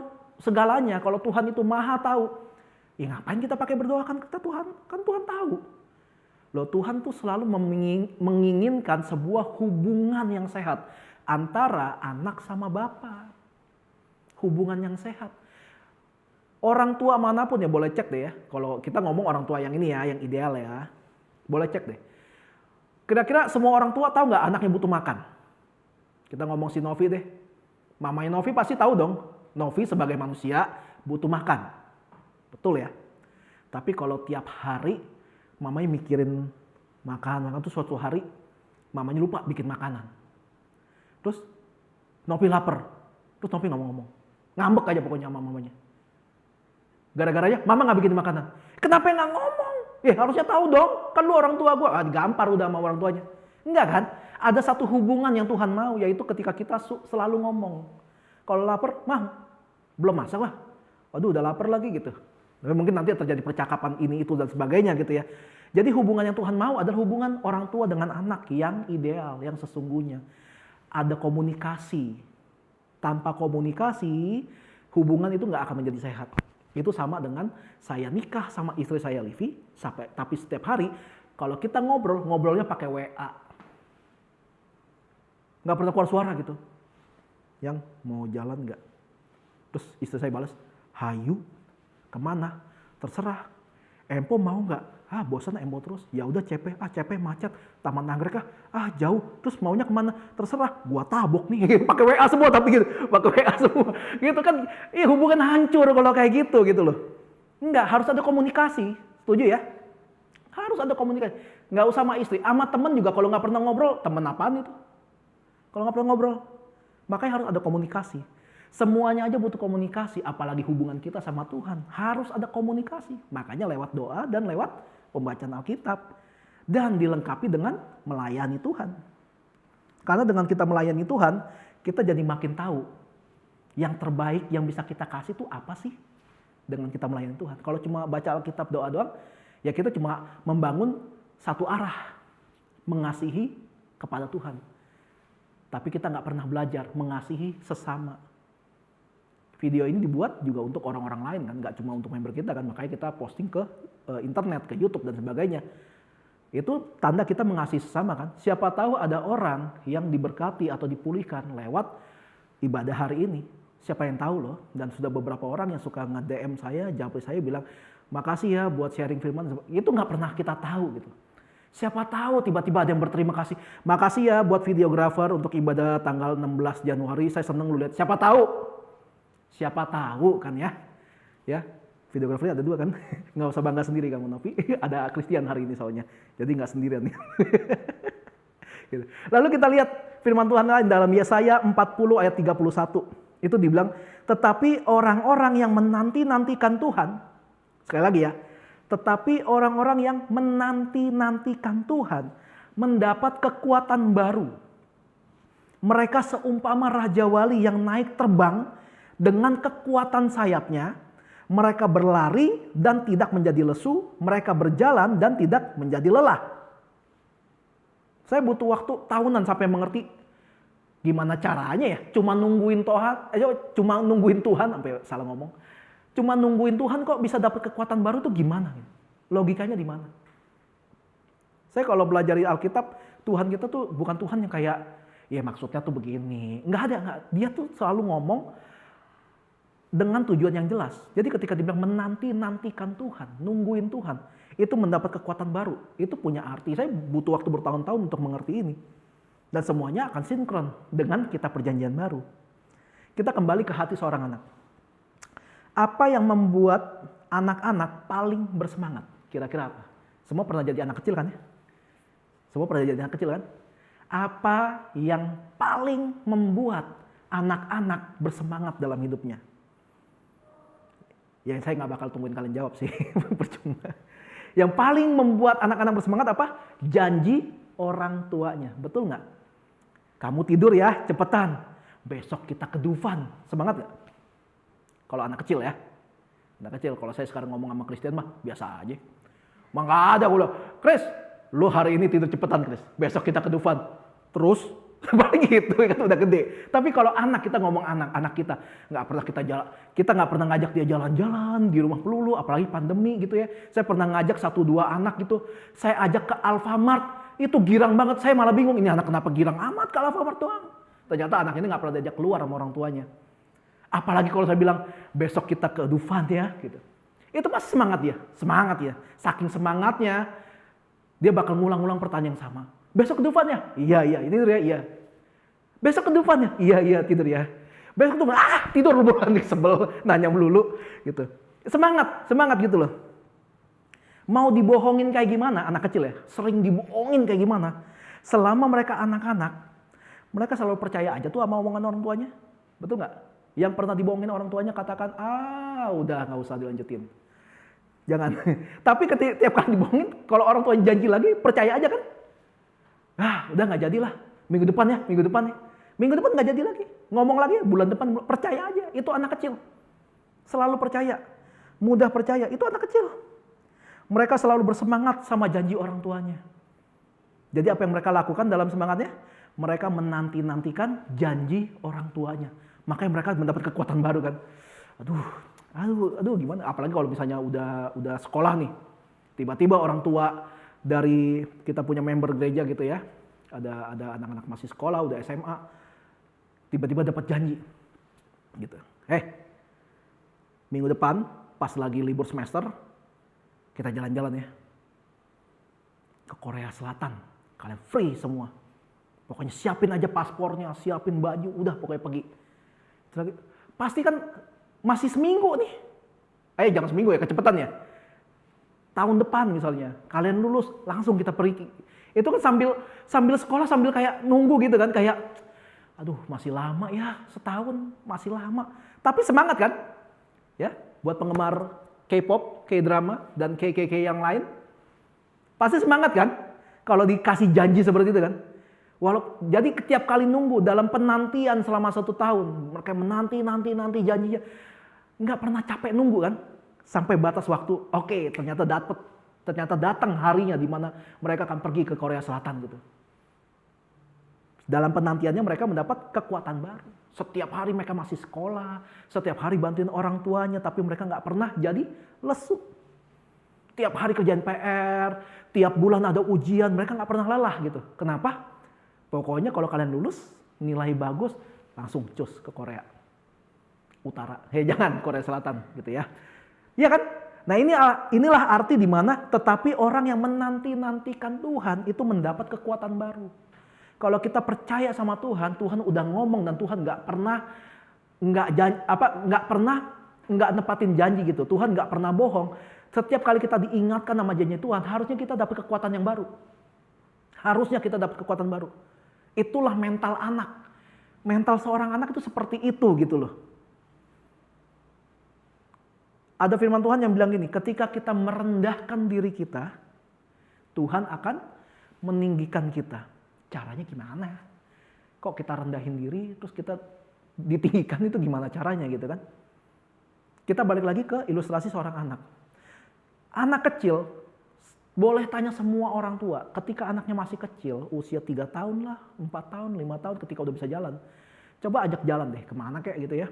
segalanya, kalau Tuhan itu maha tahu, ya ngapain kita pakai berdoa kan kita Tuhan? Kan Tuhan tahu. Loh, Tuhan tuh selalu menginginkan sebuah hubungan yang sehat antara anak sama Bapa. Hubungan yang sehat. Orang tua manapun ya boleh cek deh ya. Kalau kita ngomong orang tua yang ini ya, yang ideal ya. Boleh cek deh. Kira-kira semua orang tua tahu nggak anaknya butuh makan? Kita ngomong si Novi deh. Mamanya Novi pasti tahu dong. Novi sebagai manusia butuh makan. Betul ya? Tapi kalau tiap hari mamanya mikirin makan tuh suatu hari mamanya lupa bikin makanan. Terus Novi lapar. Terus Novi ngomong-ngomong. Ngambek aja pokoknya sama mamanya. Gara-garanya mama gak bikin makanan. Kenapa gak ngomong? Harusnya tahu dong. Kan lu orang tua gue. Gampar udah sama orang tuanya. Enggak kan? Ada satu hubungan yang Tuhan mau. Yaitu ketika kita selalu ngomong. Kalau lapar, mah Belum masak lah. Waduh udah lapar lagi gitu. Tapi mungkin nanti terjadi percakapan ini itu dan sebagainya gitu ya. Jadi hubungan yang Tuhan mau adalah hubungan orang tua dengan anak yang ideal, yang sesungguhnya. Ada komunikasi. Tanpa komunikasi, hubungan itu nggak akan menjadi sehat. Itu sama dengan saya nikah sama istri saya Livi, tapi setiap hari kalau kita ngobrolnya pakai WA. Nggak pernah keluar suara gitu. Yang mau jalan nggak? Terus istri saya balas, hayu, kemana? Terserah. Empo mau nggak? Bosan Empo terus. Ya udah CP macet. Taman Anggrek jauh. Terus maunya kemana? Terserah. Gua tabok nih. Pakai WA semua tapi gitu. Pakai WA semua. Gitu kan. Hubungan hancur kalau kayak gitu loh. Enggak, harus ada komunikasi. Setuju ya? Harus ada komunikasi. Nggak usah sama istri. Sama temen juga kalau nggak pernah ngobrol. Temen apaan itu? Kalau nggak pernah ngobrol. Makanya harus ada komunikasi. Semuanya aja butuh komunikasi. Apalagi hubungan kita sama Tuhan. Harus ada komunikasi. Makanya lewat doa dan lewat pembacaan Alkitab. Dan dilengkapi dengan melayani Tuhan. Karena dengan kita melayani Tuhan, kita jadi makin tahu yang terbaik yang bisa kita kasih itu apa sih dengan kita melayani Tuhan. Kalau cuma baca Alkitab doa doang, ya kita cuma membangun satu arah. Mengasihi kepada Tuhan. Tapi kita nggak pernah belajar mengasihi sesama. Video ini dibuat juga untuk orang-orang lain kan, nggak cuma untuk member kita kan, makanya kita posting ke internet, ke YouTube dan sebagainya. Itu tanda kita mengasihi sesama kan. Siapa tahu ada orang yang diberkati atau dipulihkan lewat ibadah hari ini. Siapa yang tahu loh. Dan sudah beberapa orang yang suka nge-DM saya, japri saya bilang, makasih ya buat sharing firman. Itu nggak pernah kita tahu gitu. Siapa tahu tiba-tiba ada yang berterima kasih. Makasih ya buat videografer untuk ibadah tanggal 16 Januari. Saya seneng lu lihat. Siapa tahu kan ya. Ya, videografernya ada 2 kan. Nggak usah bangga sendiri kamu Novi. Ada Christian hari ini soalnya. Jadi nggak sendirian. Gitu. Lalu kita lihat firman Tuhan lain dalam Yesaya 40 ayat 31. Itu dibilang, tetapi orang-orang yang menanti-nantikan Tuhan. Sekali lagi ya. Tetapi orang-orang yang menanti-nantikan Tuhan mendapat kekuatan baru. Mereka seumpama Raja Wali yang naik terbang dengan kekuatan sayapnya. Mereka berlari dan tidak menjadi lesu. Mereka berjalan dan tidak menjadi lelah. Saya butuh waktu tahunan sampai mengerti gimana caranya ya. Cuma nungguin Tuhan, sampai salah ngomong. Cuma nungguin Tuhan kok bisa dapat kekuatan baru tuh gimana? Logikanya di mana? Saya kalau belajar di Alkitab, Tuhan kita tuh bukan Tuhan yang kayak, ya maksudnya tuh begini. Enggak. Dia tuh selalu ngomong dengan tujuan yang jelas. Jadi ketika dibilang menanti-nantikan Tuhan, nungguin Tuhan, itu mendapat kekuatan baru. Itu punya arti. Saya butuh waktu bertahun-tahun untuk mengerti ini. Dan semuanya akan sinkron dengan kitab perjanjian baru. Kita kembali ke hati seorang anak. Apa yang membuat anak-anak paling bersemangat? Kira-kira apa? Semua pernah jadi anak kecil kan ya? Semua pernah jadi anak kecil kan? Apa yang paling membuat anak-anak bersemangat dalam hidupnya? Yang saya nggak bakal tungguin kalian jawab sih, percuma. Yang paling membuat anak-anak bersemangat apa? Janji orang tuanya, betul nggak? Kamu tidur ya, cepetan. Besok kita ke Dufan, semangat nggak? Kalau anak kecil ya. Anak kecil, kalau saya sekarang ngomong sama Christian mah biasa aja. Mah nggak ada gue bilang, Chris, lu hari ini tidur cepetan Chris. Besok kita ke Dufan. Terus, paling gitu kan udah gede. Tapi kalau anak kita ngomong anak kita nggak pernah kita nggak pernah ngajak dia jalan-jalan di rumah pelulu, apalagi pandemi gitu ya. Saya pernah ngajak 1-2 anak gitu. Saya ajak ke Alfamart, itu girang banget. Saya malah bingung ini anak kenapa girang amat ke Alfamart doang. Ternyata anak ini nggak pernah diajak keluar sama orang tuanya. Apalagi kalau saya bilang besok kita ke Dufan ya gitu. Itu pasti semangat ya. Saking semangatnya dia bakal ngulang-ngulang pertanyaan yang sama. Besok ke Dufan ya? Iya, tidur ya? Iya. Besok ke Dufan ya? Iya, tidur ya. Besok ke Dufan, tidur lu bukan sebel nanya melulu gitu. Semangat gitu loh. Mau dibohongin kayak gimana anak kecil ya? Sering dibohongin kayak gimana? Selama mereka anak-anak, mereka selalu percaya aja tuh sama omongan orang tuanya. Betul nggak? Yang pernah dibohongin orang tuanya katakan, udah nggak usah dilanjutin. Jangan. Tapi tiap kali dibohongin, kalau orang tua janji lagi, percaya aja kan? Udah nggak jadilah. Minggu depan ya. Minggu depan nggak jadi lagi. Ngomong lagi, bulan depan percaya aja. Itu anak kecil. selalu percaya, mudah percaya. Itu anak kecil. Mereka selalu bersemangat sama janji orang tuanya. Jadi apa yang mereka lakukan dalam semangatnya? Mereka menanti-nantikan janji orang tuanya. Makanya mereka mendapat kekuatan baru kan. Aduh gimana? Apalagi kalau misalnya udah sekolah nih. Tiba-tiba orang tua dari kita punya member gereja gitu ya. Ada anak-anak masih sekolah, udah SMA. Tiba-tiba dapat janji. Gitu. Minggu depan pas lagi libur semester kita jalan-jalan ya. Ke Korea Selatan. Kalian free semua. Pokoknya siapin aja paspornya, siapin baju, udah pokoknya pergi. Pasti kan masih seminggu nih. Jangan seminggu ya, kecepetan ya. Tahun depan misalnya, kalian lulus, langsung kita pergi. Itu kan sambil sekolah, sambil kayak nunggu gitu kan. Kayak, aduh masih lama ya, setahun masih lama. Tapi semangat kan? Ya, buat penggemar K-pop, K-drama, dan KKK yang lain. Pasti semangat kan? Kalau dikasih janji seperti itu kan? Jadi setiap kali nunggu dalam penantian selama 1 tahun. Mereka menanti janjinya. Nggak pernah capek nunggu kan. Sampai batas waktu, oke, ternyata datang harinya di mana mereka akan pergi ke Korea Selatan gitu. Dalam penantiannya mereka mendapat kekuatan baru. Setiap hari mereka masih sekolah. Setiap hari bantuin orang tuanya. Tapi mereka nggak pernah jadi lesu. Tiap hari kerjaan PR. Tiap bulan ada ujian. Mereka nggak pernah lelah gitu. Kenapa? Pokoknya kalau kalian lulus, nilai bagus, langsung cus ke Korea Utara. Jangan Korea Selatan gitu ya. Iya kan? Nah inilah arti di mana tetapi orang yang menanti-nantikan Tuhan itu mendapat kekuatan baru. Kalau kita percaya sama Tuhan, Tuhan udah ngomong dan Tuhan nggak pernah nepatin janji gitu. Tuhan nggak pernah bohong. Setiap kali kita diingatkan sama janji Tuhan, harusnya kita dapat kekuatan yang baru. Harusnya kita dapat kekuatan baru. Itulah mental anak. Mental seorang anak itu seperti itu gitu loh. Ada firman Tuhan yang bilang gini, ketika kita merendahkan diri kita, Tuhan akan meninggikan kita. Caranya gimana? Kok kita rendahin diri, terus kita ditinggikan itu gimana caranya gitu kan? Kita balik lagi ke ilustrasi seorang anak. Anak kecil, boleh tanya semua orang tua, ketika anaknya masih kecil, usia 3 tahun lah, 4 tahun, 5 tahun ketika udah bisa jalan. Coba ajak jalan deh, kemana kayak gitu ya.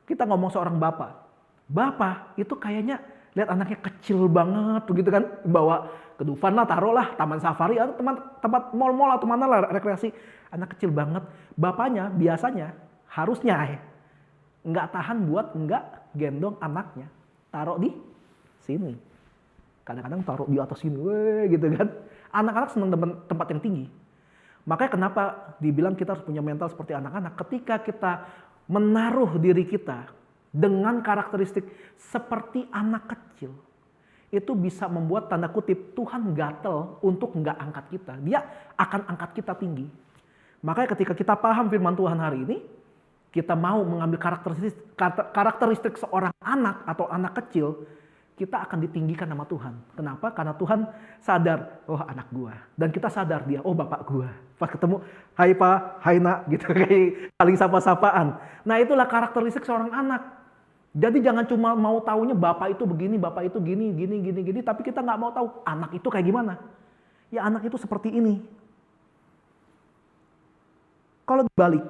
Kita ngomong seorang bapak. Bapak itu kayaknya lihat anaknya kecil banget begitu kan. Bawa ke Dufan lah, taruh lah, taman safari atau tempat mall-mall atau mana lah rekreasi. Anak kecil banget. Bapaknya biasanya harusnya nggak tahan buat nggak gendong anaknya. Taruh di sini. Kadang-kadang taruh di atas sini, gitu kan. Anak-anak senang tempat yang tinggi. Makanya kenapa dibilang kita harus punya mental seperti anak-anak. Ketika kita menaruh diri kita dengan karakteristik seperti anak kecil, itu bisa membuat tanda kutip Tuhan gatel untuk nggak angkat kita. Dia akan angkat kita tinggi. Makanya ketika kita paham firman Tuhan hari ini, kita mau mengambil karakteristik seorang anak atau anak kecil, kita akan ditinggikan sama Tuhan. Kenapa? Karena Tuhan sadar, oh anak gua. Dan kita sadar dia, oh bapak gua. Pas ketemu, hai pak, hai nak, gitu kayak saling sapa-sapaan. Nah itulah karakteristik seorang anak. Jadi jangan cuma mau taunya bapak itu begini, bapak itu gini, tapi kita nggak mau tahu anak itu kayak gimana. Ya anak itu seperti ini. Kalau dibalik,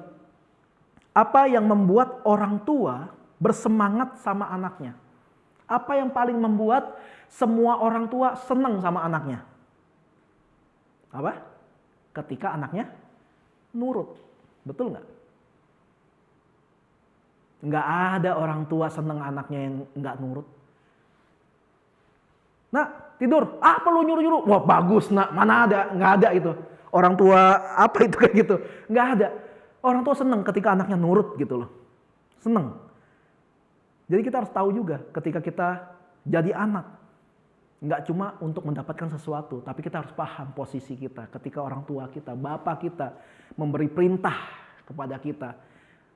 apa yang membuat orang tua bersemangat sama anaknya? Apa yang paling membuat semua orang tua senang sama anaknya? Apa? Ketika anaknya nurut. Betul nggak? Nggak ada orang tua senang anaknya yang nggak nurut. Nah, tidur. Apa lu nyuruh-nyuruh? Wah bagus nak, mana ada? Nggak ada itu. Orang tua apa itu kayak gitu? Nggak ada. Orang tua senang ketika anaknya nurut gitu loh. Senang. Jadi kita harus tahu juga ketika kita jadi anak. Nggak cuma untuk mendapatkan sesuatu, tapi kita harus paham posisi kita. Ketika orang tua kita, bapak kita memberi perintah kepada kita,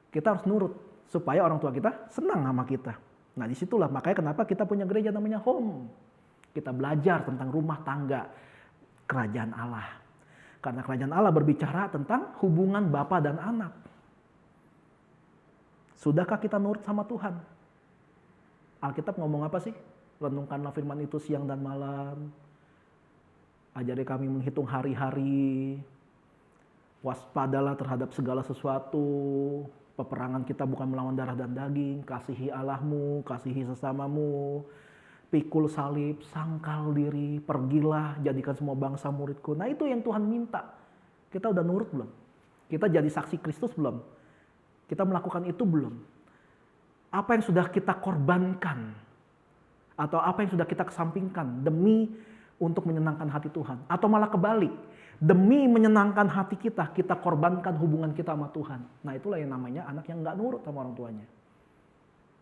kita harus nurut supaya orang tua kita senang sama kita. Nah disitulah makanya kenapa kita punya gereja namanya home. Kita belajar tentang rumah tangga kerajaan Allah. Karena kerajaan Allah berbicara tentang hubungan bapak dan anak. Sudahkah kita nurut sama Tuhan? Alkitab ngomong apa sih? Renungkanlah firman itu siang dan malam. Ajari kami menghitung hari-hari. Waspadalah terhadap segala sesuatu. Peperangan kita bukan melawan darah dan daging. Kasihi Allahmu, kasihi sesamamu. Pikul salib, sangkal diri, pergilah, jadikan semua bangsa muridku. Nah itu yang Tuhan minta. Kita udah nurut belum? Kita jadi saksi Kristus belum? Kita melakukan itu belum? Apa yang sudah kita korbankan? Atau apa yang sudah kita kesampingkan demi untuk menyenangkan hati Tuhan? Atau malah kebalik, demi menyenangkan hati kita, kita korbankan hubungan kita sama Tuhan. Nah itulah yang namanya anak yang gak nurut sama orang tuanya.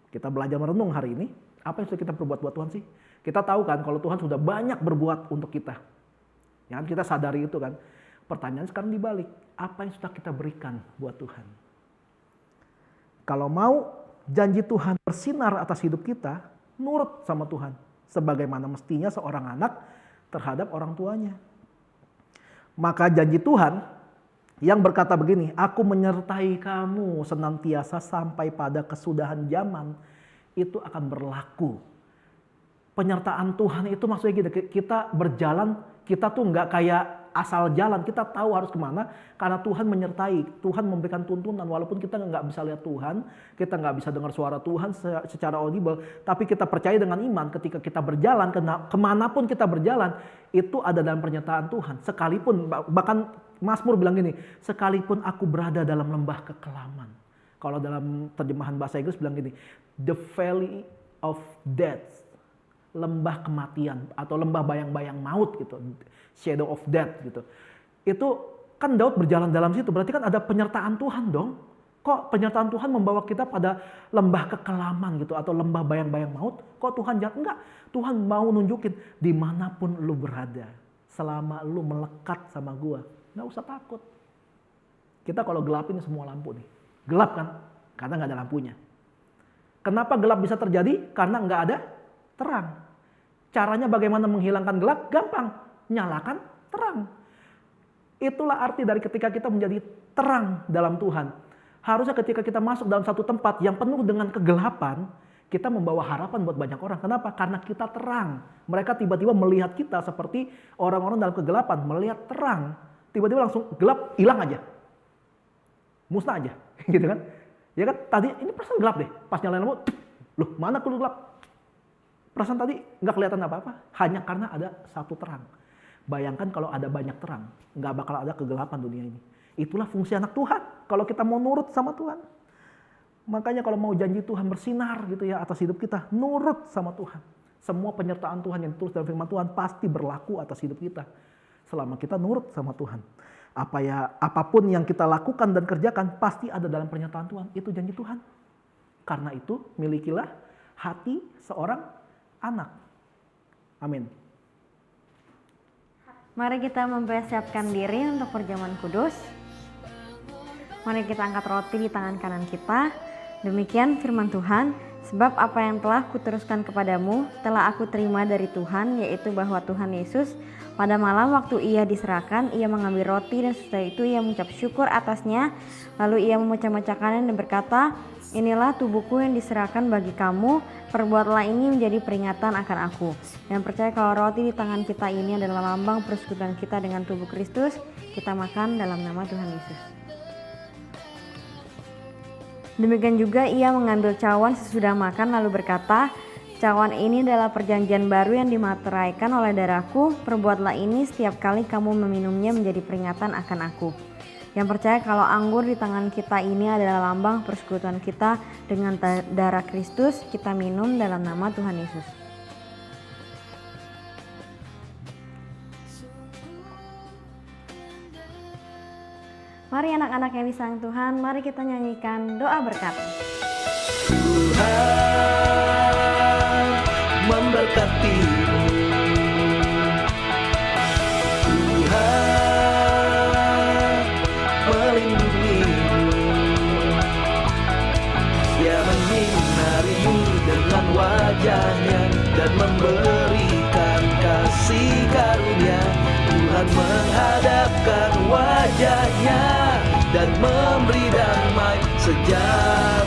Kita belajar merenung hari ini, apa yang sudah kita perbuat buat Tuhan sih? Kita tahu kan kalau Tuhan sudah banyak berbuat untuk kita. Ya kan, kita sadari itu kan. Pertanyaan sekarang dibalik, apa yang sudah kita berikan buat Tuhan? Kalau mau janji Tuhan bersinar atas hidup kita, nurut sama Tuhan. Sebagaimana mestinya seorang anak terhadap orang tuanya. Maka janji Tuhan yang berkata begini, aku menyertai kamu senantiasa sampai pada kesudahan zaman, itu akan berlaku. Penyertaan Tuhan itu maksudnya gitu, kita berjalan, kita tuh nggak kayak asal jalan, kita tahu harus kemana karena Tuhan menyertai, Tuhan memberikan tuntunan walaupun kita nggak bisa lihat Tuhan, kita nggak bisa dengar suara Tuhan secara audible, tapi kita percaya dengan iman ketika kita berjalan kemanapun kita berjalan itu ada dalam pernyataan Tuhan. Sekalipun bahkan Mazmur bilang gini, sekalipun aku berada dalam lembah kekelaman. Kalau dalam terjemahan bahasa Inggris bilang gini, the valley of death, lembah kematian atau lembah bayang-bayang maut gitu. Shadow of death gitu. Itu kan Daud berjalan dalam situ. Berarti kan ada penyertaan Tuhan dong. Kok penyertaan Tuhan membawa kita pada lembah kekelaman gitu. Atau lembah bayang-bayang maut. Kok Tuhan jahat? Enggak. Tuhan mau nunjukin dimanapun lu berada. Selama lu melekat sama gua. Nggak usah takut. Kita kalau gelapin semua lampu nih. Gelap kan? Karena nggak ada lampunya. Kenapa gelap bisa terjadi? Karena nggak ada terang. Caranya bagaimana menghilangkan gelap? Gampang. Nyalakan terang. Itulah arti dari ketika kita menjadi terang dalam Tuhan. Harusnya ketika kita masuk dalam satu tempat yang penuh dengan kegelapan, kita membawa harapan buat banyak orang. Kenapa? Karena kita terang. Mereka tiba-tiba melihat kita seperti orang-orang dalam kegelapan. Melihat terang. Tiba-tiba langsung gelap, hilang aja. Musnah aja. Gitu kan? Ya kan? Tadi ini perasaan gelap deh. Pas nyalain lampu, loh mana kulit gelap? Perasaan tadi nggak kelihatan apa-apa. Hanya karena ada satu terang. Bayangkan kalau ada banyak terang, nggak bakal ada kegelapan dunia ini. Itulah fungsi anak Tuhan. Kalau kita mau nurut sama Tuhan. Makanya kalau mau janji Tuhan bersinar gitu ya atas hidup kita, nurut sama Tuhan. Semua penyertaan Tuhan yang ditulis dalam firman Tuhan pasti berlaku atas hidup kita. Selama kita nurut sama Tuhan. Apapun yang kita lakukan dan kerjakan pasti ada dalam pernyataan Tuhan. Itu janji Tuhan. Karena itu milikilah hati seorang anak. Amin. Mari kita mempersiapkan diri untuk perjamuan kudus. Mari kita angkat roti di tangan kanan kita. Demikian firman Tuhan, sebab apa yang telah kuteruskan kepadamu telah aku terima dari Tuhan, yaitu bahwa Tuhan Yesus pada malam waktu ia diserahkan, ia mengambil roti dan setelah itu ia mengucap syukur atasnya. Lalu ia memecah-mecahkannya dan berkata, inilah tubuhku yang diserahkan bagi kamu, perbuatlah ini menjadi peringatan akan aku. Dan percaya kalau roti di tangan kita ini adalah lambang persekutuan kita dengan tubuh Kristus, kita makan dalam nama Tuhan Yesus. Demikian juga ia mengambil cawan sesudah makan lalu berkata, cawan ini adalah perjanjian baru yang dimateraikan oleh darahku, perbuatlah ini setiap kali kamu meminumnya menjadi peringatan akan aku. Yang percaya kalau anggur di tangan kita ini adalah lambang persekutuan kita dengan darah Kristus, kita minum dalam nama Tuhan Yesus. Mari anak-anak yang disayang Tuhan, mari kita nyanyikan doa berkat. Tuhan memberkatimu. Tuhan melindungimu. Dia menyinarimu dengan wajahnya dan memberikan kasih karunia. Tuhan menghadapkan wajahnya dan memberi damai sejahtera.